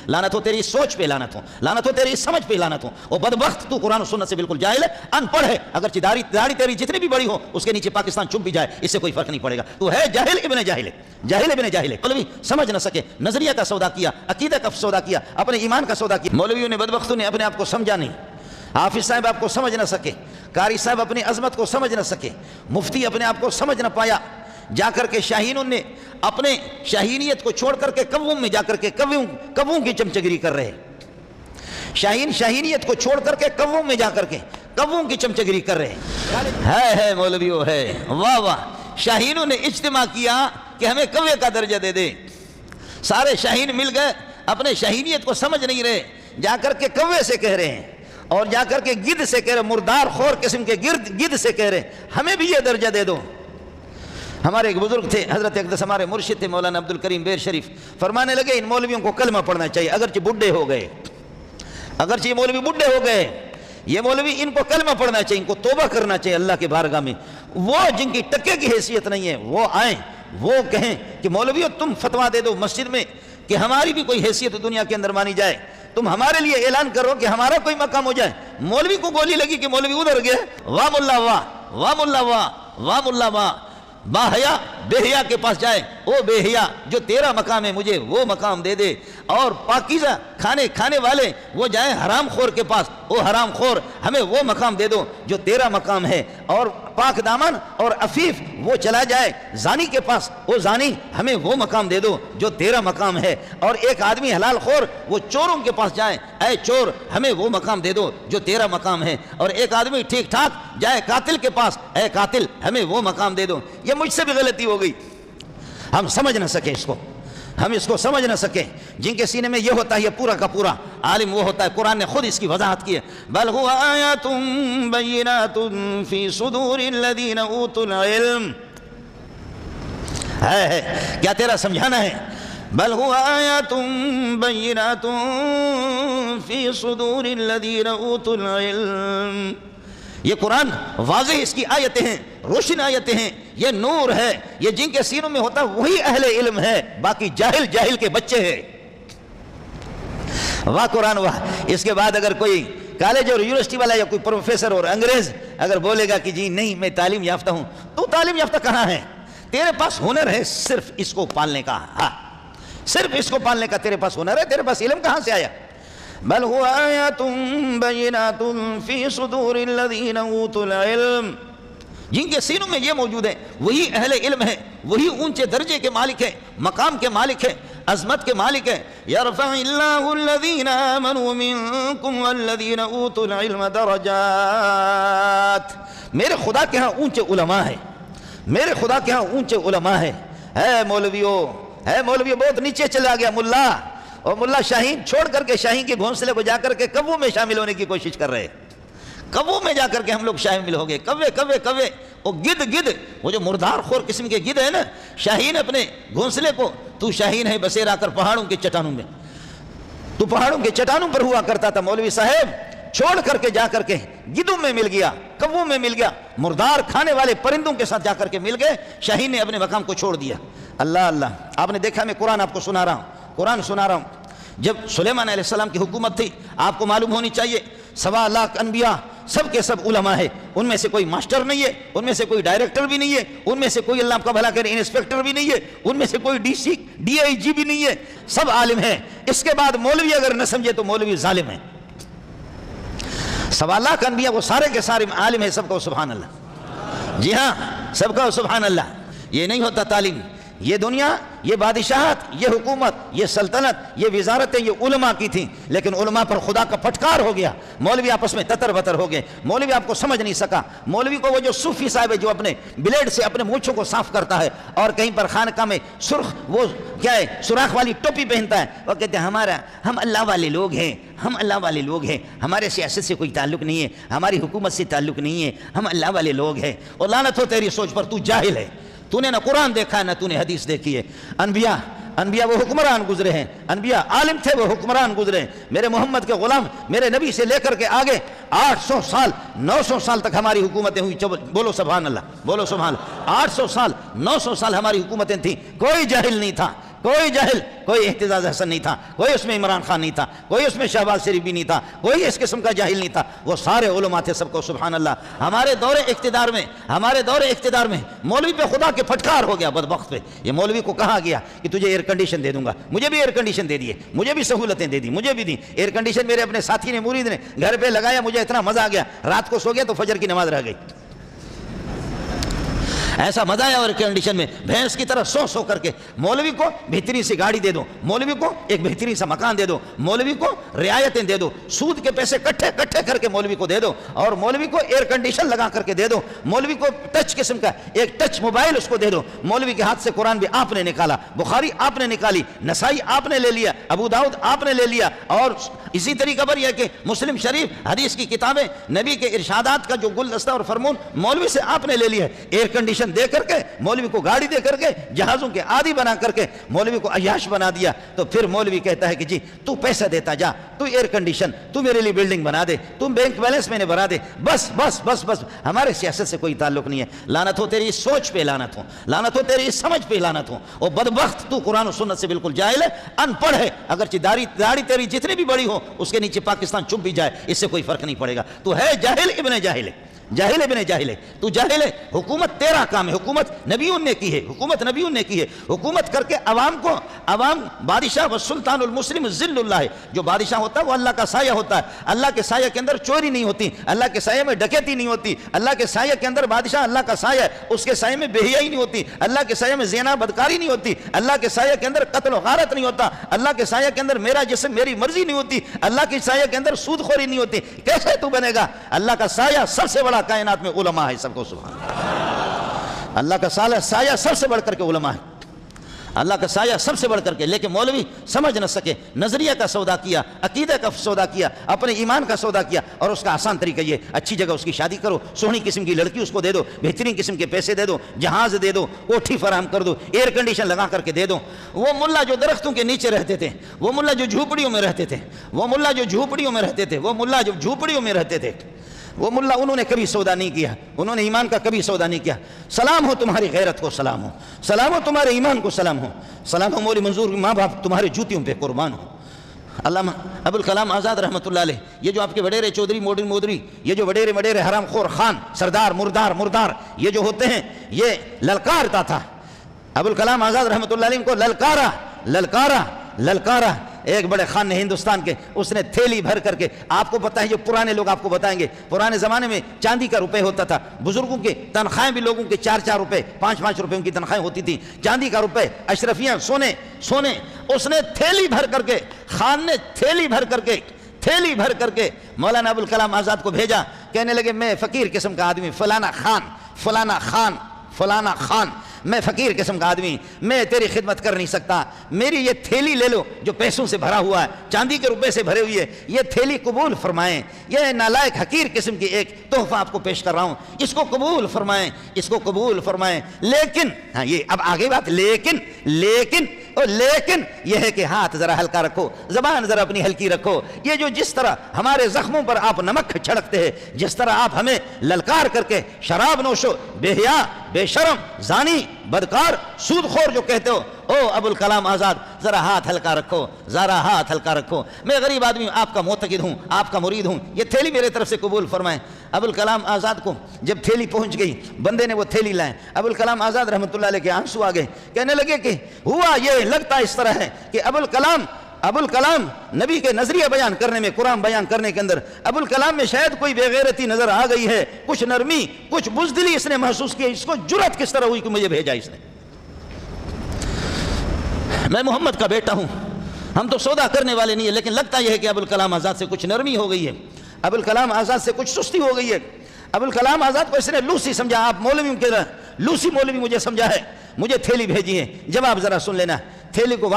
لعنت ہو تیری سوچ پہ، لعنت ہو تیری سمجھ پہ، لعنت ہو۔ اور بدبخت تو قرآن و سنت سے بالکل جاہل ہے، ان پڑھ ہے، اگرچہ داڑھی تیری جتنی بھی بڑی ہو اس کے نیچے پاکستان چھپ بھی جائے اس سے کوئی فرق نہیں پڑے گا، تو ہے جاہل ابن جاہل ہے، جاہل ابن جاہل ہے۔ مولوی سمجھ نہ سکے، نظریہ کا سودا کیا، عقیدہ کا سودا کیا، اپنے ایمان کا سودا کیا۔ مولویوں نے بدبختوں نے اپنے آپ کو سمجھا نہیں، حافظ صاحب آپ کو سمجھ نہ سکے، قاری صاحب اپنی عظمت کو سمجھ نہ سکے، مفتی اپنے آپ کو سمجھ نہ پایا، جا کر کے شاہینوں نے اپنے شاہینیت کو چھوڑ کر کے کبوں میں جا کر کے کبوں کی چمچگیری کر رہے، شاہینیت کو چھوڑ کر کے کبوں میں جا کر کے کبوں کی چمچگیری کر رہے ہے مولویوں ہے، واہ واہ۔ شاہینوں نے اجتماع کیا کہ ہمیں کوے کا درجہ دے دے، سارے شاہین مل گئے، اپنے شاہینیت کو سمجھ نہیں رہے، جا کر کے کوے سے کہہ رہے ہیں اور جا کر کے گدھ سے کہہ رہے، مردار خور قسم کے گدھ سے کہہ رہے ہمیں بھی یہ درجہ دے دو۔ ہمارے ایک بزرگ تھے، حضرت اقدس ہمارے مرشد تھے مولانا عبدالکریم بیر شریف، فرمانے لگے ان مولویوں کو کلمہ پڑھنا چاہیے، اگرچہ بڈھے ہو گئے، اگرچہ یہ مولوی بڈھے ہو گئے، یہ مولوی ان کو کلمہ پڑھنا چاہیے، ان کو توبہ کرنا چاہیے اللہ کے بارگاہ میں۔ وہ جن کی ٹکے کی حیثیت نہیں ہے وہ آئیں، وہ کہیں کہ مولویو تم فتویٰ دے دو مسجد میں کہ ہماری بھی کوئی حیثیت دنیا کے اندر مانی جائے، تم ہمارے لیے اعلان کرو کہ ہمارا کوئی مقام ہو جائے۔ مولوی کو گولی لگی کہ مولوی ادھر گئے، واہ ملا واہ، واہ ملا واہ، واہ ملا واہ، باحیا بے حیا کے پاس جائے، او بے حیا جو تیرا مقام ہے مجھے وہ مقام دے دے، اور پاکیزہ کھانے والے وہ جائیں حرام خور کے پاس، او حرام خور ہمیں وہ مقام دے دو جو تیرا مقام ہے، اور پاک دامن اور عفیف وہ چلا جائے زانی کے پاس، او زانی ہمیں وہ مقام دے دو جو تیرا مقام ہے، اور ایک آدمی حلال خور وہ چوروں کے پاس جائے، اے چور ہمیں وہ مقام دے دو جو تیرا مقام ہے، اور ایک آدمی ٹھیک ٹھاک جائے قاتل کے پاس، اے قاتل ہمیں وہ مقام دے دو۔ یہ مجھ سے بھی غلطی ہو گئی، ہم سمجھ نہ سکے اس کو، ہم اس کو سمجھ نہ سکے۔ جن کے سینے میں یہ ہوتا ہے یہ پورا کا پورا عالم وہ ہوتا ہے، قرآن نے خود اس کی وضاحت کی ہے، بل هو آیات بینات فی صدور الذین اوتوا العلم، ہے کیا تیرا سمجھانا ہے؟ بل هو آیات بینات فی صدور الذین اوتوا العلم، یہ قرآن واضح اس کی آیتیں ہیں، روشن آیتیں ہیں، یہ نور ہے، یہ جن کے سینوں میں ہوتا ہے وہی اہل علم ہے، باقی جاہل کے بچے ہیں۔ واہ قرآن واہ۔ اس کے بعد اگر کوئی کالج اور یونیورسٹی والا یا کوئی پروفیسر اور انگریز اگر بولے گا کہ جی نہیں میں تعلیم یافتہ ہوں، تو تعلیم یافتہ کہاں ہے؟ تیرے پاس ہنر ہے صرف اس کو پالنے کا، ہاں صرف اس کو پالنے کا تیرے پاس ہنر ہے، تیرے پاس علم کہاں سے آیا؟ بل هو آیات بینات فی صدور الذین اوتوا العلم، جن کے سینوں میں یہ موجود ہے وہی اہل علم ہے، وہی اونچے درجے کے مالک ہے، مقام کے مالک ہے، عظمت کے مالک ہے۔ یرفع اللہ الذین آمنوا منکم والذین اوتوا العلم درجات، میرے خدا کے ہاں اونچے علماء ہیں، میرے خدا کے ہاں اونچے علماء ہیں۔ ہے مولویو بہت نیچے چلا گیا ملا، اور ملا شاہین چھوڑ کر کے شاہین کے گھونسلے کو جا کر کے کبوں میں شامل ہونے کی کوشش کر رہے، کبوں میں جا کر کے ہم لوگ شامل ہو گئے، کوے، وہ گدھ وہ جو مردار خور قسم کے گدھ ہے نا، شاہین اپنے گھونسلے کو، تو شاہین ہے بسیرا کر پہاڑوں کے چٹانوں میں، تو پہاڑوں کے چٹانوں پر ہوا کرتا تھا، مولوی صاحب چھوڑ کر کے جا کر کے گدھوں میں مل گیا، کبوں میں مل گیا، مردار کھانے والے پرندوں کے ساتھ جا کر کے مل گئے، شاہین نے اپنے مقام کو چھوڑ دیا۔ اللہ اللہ، آپ نے دیکھا میں قرآن آپ کو سنا رہا ہوں، جب سلیمان علیہ السلام کی حکومت تھی، آپ کو معلوم ہونی چاہیے 1.25 لاکھ انبیاء سب کے سب علماء ہے، ان میں سے کوئی ماسٹر نہیں ہے، ان میں سے کوئی ڈائریکٹر بھی نہیں ہے، ان میں سے کوئی اللہ آپ کا بھلا کرے انسپیکٹر بھی نہیں ہے، ان میں سے کوئی ڈی آئی جی بھی نہیں ہے، سب عالم ہیں۔ اس کے بعد مولوی اگر نہ سمجھے تو مولوی ظالم ہے۔ 1.25 لاکھ انبیاء وہ سارے کے سارے عالم ہیں، سب کو سبحان اللہ، جی ہاں سب کو سبحان اللہ۔ یہ نہیں ہوتا تعلیم، یہ دنیا، یہ بادشاہت، یہ حکومت، یہ سلطنت، یہ وزارتیں یہ علماء کی تھیں، لیکن علماء پر خدا کا پھٹکار ہو گیا، مولوی آپس میں تتر بتر ہو گئے، مولوی آپ کو سمجھ نہیں سکا۔ مولوی کو وہ جو صوفی صاحب ہے جو اپنے بلیڈ سے اپنے مونچھوں کو صاف کرتا ہے اور کہیں پر خانقاہ میں سرخ وہ کیا ہے سوراخ والی ٹوپی پہنتا ہے، وہ کہتے ہیں ہم اللہ والے لوگ ہیں، ہم اللہ والے لوگ ہیں، ہمارے سیاست سے کوئی تعلق نہیں ہے، ہماری حکومت سے تعلق نہیں ہے، ہم اللہ والے لوگ ہیں۔ اور لعنت ہو تیری سوچ پر، تو جاہل ہے، تو نے نہ قرآن دیکھا ہے نہ تو نے حدیث دیکھی ہے۔ انبیاء وہ حکمران گزرے ہیں، انبیاء عالم تھے وہ حکمران گزرے ہیں۔ میرے محمد کے غلام میرے نبی سے لے کر کے آگے 800 سال 900 سال تک ہماری حکومتیں ہوئی، بولو سبحان اللہ، بولو سبحان اللہ۔ 800 سال 900 سال ہماری حکومتیں تھیں، کوئی جاہل نہیں تھا، کوئی جاہل، کوئی احتجاج حسن نہیں تھا، کوئی اس میں عمران خان نہیں تھا، کوئی اس میں شہباز شریف بھی نہیں تھا، کوئی اس قسم کا جاہل نہیں تھا، وہ سارے علماء تھے سب کو. سبحان اللہ. ہمارے دور اقتدار میں مولوی پہ خدا کے پھٹکار ہو گیا، بدبخت پہ. یہ مولوی کو کہا گیا کہ تجھے ایئر کنڈیشن دے دوں گا، مجھے بھی ایئر کنڈیشن دے دیے، مجھے بھی سہولتیں دے دی، مجھے بھی دی ایئر کنڈیشن. میرے اپنے ساتھی نے، مرید نے گھر پہ لگایا، مجھے اتنا مزہ آ گیا، رات کو سو گیا تو فجر کی نماز رہ گئی. ایسا مزہ آیا ایئر کنڈیشن میں، بھینس کی طرح سو سو کر کے. مولوی کو بہترین سی گاڑی دے دو، مولوی کو ایک بہترین سا مکان دے دو، مولوی کو رعایتیں دے دو، سود کے پیسے کٹھے کر کے مولوی کو دے دو، اور مولوی کو ایئر کنڈیشن لگا کر کے دے دو، مولوی کو ٹچ قسم کا ایک ٹچ موبائل اس کو دے دو. مولوی کے ہاتھ سے قرآن بھی آپ نے نکالا، بخاری آپ نے نکالی، نسائی آپ نے لے لیا، ابو داؤد آپ نے لے لیا، اور اسی طریقہ پر یہ کہ مسلم شریف حدیث کی کتابیں، نبی کے ارشادات کا جو گلدستہ اور فرمون مولوی سے آپ نے لے لیا. ایئر کنڈیشن دے کر کے، مولوی کو گاڑی دے کر کے، جہازوں کے عادی بنا کر کے مولوی کو عیاش بنا دیا. تو پھر مولوی کہتا ہے کہ جی تو پیسہ دیتا جا، تو ایئر کنڈیشن، تو میرے لیے بلڈنگ بنا دے، تم بینک بیلنس میں نے بنا دے، بس بس بس بس. ہمارے سیاست سے کوئی تعلق نہیں ہے. لعنت ہو تیری اس سوچ پہ، لعنت ہو، لعنت ہو تیری اس سمجھ پہ، لعنت ہو. اور بدبخت تو قرآن و سنت سے بالکل جاہل ہے، ان پڑھ ہے. اگرچہ داڑھی تیری جتنی بھی بڑی ہو، اس کے نیچے پاکستان چھپ بھی جائے، اس سے کوئی فرق نہیں پڑے گا. تو ہے جاہل ابن جاہل ہے، جاہل ابن جاہل ہے، تو جاہل ہے. حکومت تیرا کام ہے، حکومت نبیوں نے کی ہے، حکومت نبیوں نے کی ہے. حکومت کر کے عوام بادشاہ والسلطان المسلم ذل اللہ ہے. جو بادشاہ ہوتا ہے وہ اللہ کا سایہ ہوتا ہے. اللہ کے سایہ کے اندر چوری نہیں ہوتی، اللہ کے سایہ میں ڈکیتی نہیں ہوتی، اللہ کے سایہ کے اندر بادشاہ اللہ کا سایہ ہے، اس کے سایہ میں بے حیائی نہیں ہوتی، اللہ کے سایہ میں زنا بدکاری نہیں ہوتی، اللہ کے سایہ کے اندر قتل و غارت نہیں ہوتا، اللہ کے سایہ کے اندر میرا جسم میری مرضی نہیں ہوتی، اللہ کے سایہ کے اندر سود خوری نہیں ہوتی. کیسے تو بنے گا؟ اللہ کا سایہ سب سے بڑا کائنات میں علماء ہے. سب کو سبحان اللہ کا سایہ سب سے بڑھ کر کے علماء ہے، اللہ کا سایہ سب سے بڑھ کر کے. لیکن مولوی سمجھ نہ سکے، نظریہ کا سودا کیا، عقیدہ کا سودا کیا، اپنے ایمان کا سودا کیا. اور اس کا آسان طریقہ یہ، اچھی جگہ اس کی شادی کرو، سونی قسم کی لڑکی اس کو دے دو، بہترین قسم کے پیسے دے دو، جہاز دے دو، کوٹھی فراہم کر دو، ایئر کنڈیشن لگا کر کے دے دو. وہ ملا جو درختوں کے نیچے رہتے تھے، وہ ملا جو جھوپڑیوں میں رہتے تھے، وہ ملا جو جھوپڑیوں میں رہتے تھے، وہ ملا جو جھوپڑیوں میں رہتے تھے، وہ ملا انہوں نے کبھی سودا نہیں کیا، انہوں نے ایمان کا کبھی سودا نہیں کیا. سلام ہو تمہاری غیرت کو، سلام ہو، سلام ہو تمہارے ایمان کو، سلام ہو، سلام ہو مولوی منظور ماں باپ تمہارے جوتیوں پہ قربان ہو. علامہ ابوالکلام آزاد رحمۃ اللہ علیہ، یہ جو آپ کے وڈیرے چودھری مودری، یہ جو وڈیرے حرام خور خان سردار مردار یہ جو ہوتے ہیں، یہ للکارتا تھا. ابوالکلام آزاد رحمۃ اللہ علیہ کو للکارا ایک بڑے خان نے ہندوستان کے، اس نے تھیلی بھر کر کے. آپ کو پتہ ہے، جو پرانے لوگ آپ کو بتائیں گے، پرانے زمانے میں چاندی کا روپے ہوتا تھا، بزرگوں کے تنخواہیں بھی لوگوں کے 4 روپے 5 روپے ان کی تنخواہیں ہوتی تھیں، چاندی کا روپے، اشرفیاں، سونے. اس نے تھیلی بھر کر کے، خان نے تھیلی بھر کر کے مولانا ابوالکلام آزاد کو بھیجا. کہنے لگے میں فقیر قسم کا آدمی، فلانا خان، میں فقیر قسم کا آدمی، میں تیری خدمت کر نہیں سکتا، میری یہ تھیلی لے لو جو پیسوں سے بھرا ہوا ہے، چاندی کے روپے سے بھرے ہوئی ہے، یہ تھیلی قبول فرمائیں. یہ نالائق حقیر قسم کی ایک تحفہ آپ کو پیش کر رہا ہوں، اس کو قبول فرمائیں. لیکن ہاں، یہ اب آگے بات، لیکن یہ ہے کہ ہاتھ ذرا ہلکا رکھو، زبان ذرا اپنی ہلکی رکھو. یہ جو جس طرح ہمارے زخموں پر آپ نمک چھڑکتے ہیں، جس طرح آپ ہمیں للکار کر کے شراب نوشو، بے حیا، بے شرم، زانی، بدکار، سود خور جو کہتے ہو، او ابوالکلام آزاد ذرا ہاتھ ہلکا رکھو. میں غریب آدمی ہوں، آپ کا معتقد ہوں، آپ کا مرید ہوں، یہ تھیلی میرے طرف سے قبول فرمائیں. ابوالکلام آزاد کو جب تھیلی پہنچ گئی، بندے نے وہ تھیلی لائے، ابوالکلام آزاد رحمۃ اللہ علیہ کے آنسو آ گئے. کہنے لگے کہ ہوا یہ لگتا اس طرح ہے کہ ابوالکلام نبی کے نظریہ بیان کرنے میں، قرآن بیان کرنے کے اندر ابوالکلام میں شاید کوئی بے غیرتی نظر آ گئی ہے، کچھ نرمی، کچھ بزدلی اس نے محسوس کی. اس کو جرأت کس طرح ہوئی کہ مجھے بھیجا اس نے؟ میں محمد کا بیٹا ہوں، ہم تو سودا کرنے والے نہیں ہیں، لیکن لگتا یہ ہے کہ ابوالکلام آزاد سے کچھ نرمی ہو گئی ہے، ابوالکلام آزاد سے کچھ سستی ہو گئی ہے. ابوالکلام آزاد کو اس نے لوسی سمجھا. آپ مولویوں کے لوسی مولوی مجھے سمجھا ہے، مجھے تھیلی بھیجی ہے. جواب ذرا سن لینا. تھیلی کو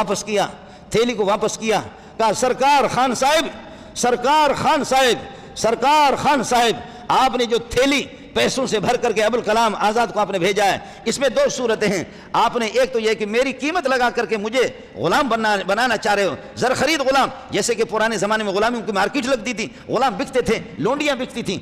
واپس کیا، کہا سرکار خان صاحب آپ نے جو تھیلی پیسوں سے بھر کر کے ابوالکلام آزاد کو آپ نے بھیجا ہے، اس میں 2 صورتیں ہیں. آپ نے ایک تو یہ کہ میری قیمت لگا کر کے مجھے غلام بنانا چاہ رہے ہو، زر خرید غلام، جیسے کہ پرانے زمانے میں غلامیوں کی مارکیٹ لگتی تھی، غلام بکتے تھے، لونڈیاں بکتی تھیں.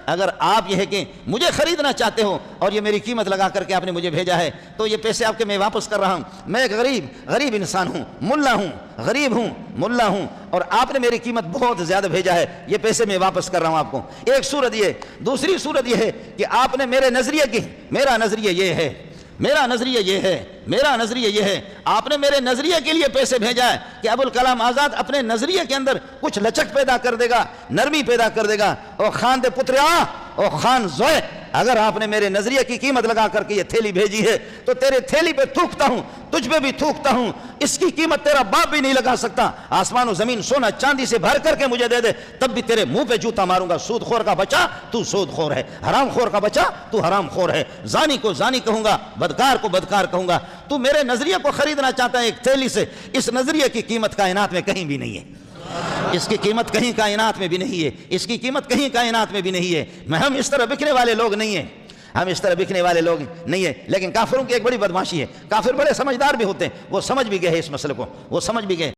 اگر آپ یہ ہے کہ مجھے خریدنا چاہتے ہو اور یہ میری قیمت لگا کر کے آپ نے مجھے بھیجا ہے تو یہ پیسے آپ کے میں واپس کر رہا ہوں. میں ایک غریب انسان ہوں, ملا ہوں, غریب ہوں, ملا ہوں, اور آپ نے میری قیمت بہت زیادہ بھیجا ہے, یہ پیسے میں واپس کر رہا ہوں آپ کو. ایک صورت یہ. دوسری صورت یہ ہے کہ آپ نے میرے نظریے کی, میرا نظریہ یہ ہے, میرا نظریہ یہ ہے, میرا نظریہ یہ ہے, آپ نے میرے نظریے کے لیے پیسے بھیجا ہے کہ ابوالکلام آزاد اپنے نظریے کے اندر کچھ لچک پیدا کر دے گا, نرمی پیدا کر دے گا. او خان دے پتریا, او خان زوئے, اگر آپ نے میرے نظریے کی قیمت لگا کر کے یہ تھیلی بھیجی ہے تو تیرے تھیلی پہ تھوکتا ہوں, تجھ پہ بھی تھوکتا ہوں. اس کی قیمت تیرا باپ بھی نہیں لگا سکتا. آسمان و زمین سونا چاندی سے بھر کر کے مجھے دے دے, تب بھی تیرے منہ پہ جوتا ماروں گا. سود خور کا بچہ تو سود خور ہے, حرام خور کا بچہ تو حرام خور ہے. زانی کو زانی کہوں گا, بدکار کو بدکار کہوں گا. تو میرے نظریے کو خریدنا چاہتا ہے ایک تھیلی سے. اس نظریے کی قیمت کائنات میں کہیں بھی نہیں ہے. اس کی قیمت کہیں کائنات میں بھی نہیں ہے. اس کی قیمت کہیں کائنات میں بھی نہیں ہے. ہم اس طرح بکنے والے لوگ نہیں ہیں, ہم اس طرح بکنے والے لوگ نہیں ہیں. لیکن کافروں کی ایک بڑی بدماشی ہے, کافر بڑے سمجھدار بھی ہوتے ہیں, وہ سمجھ بھی گئے اس مسئلے کو, وہ سمجھ بھی گئے.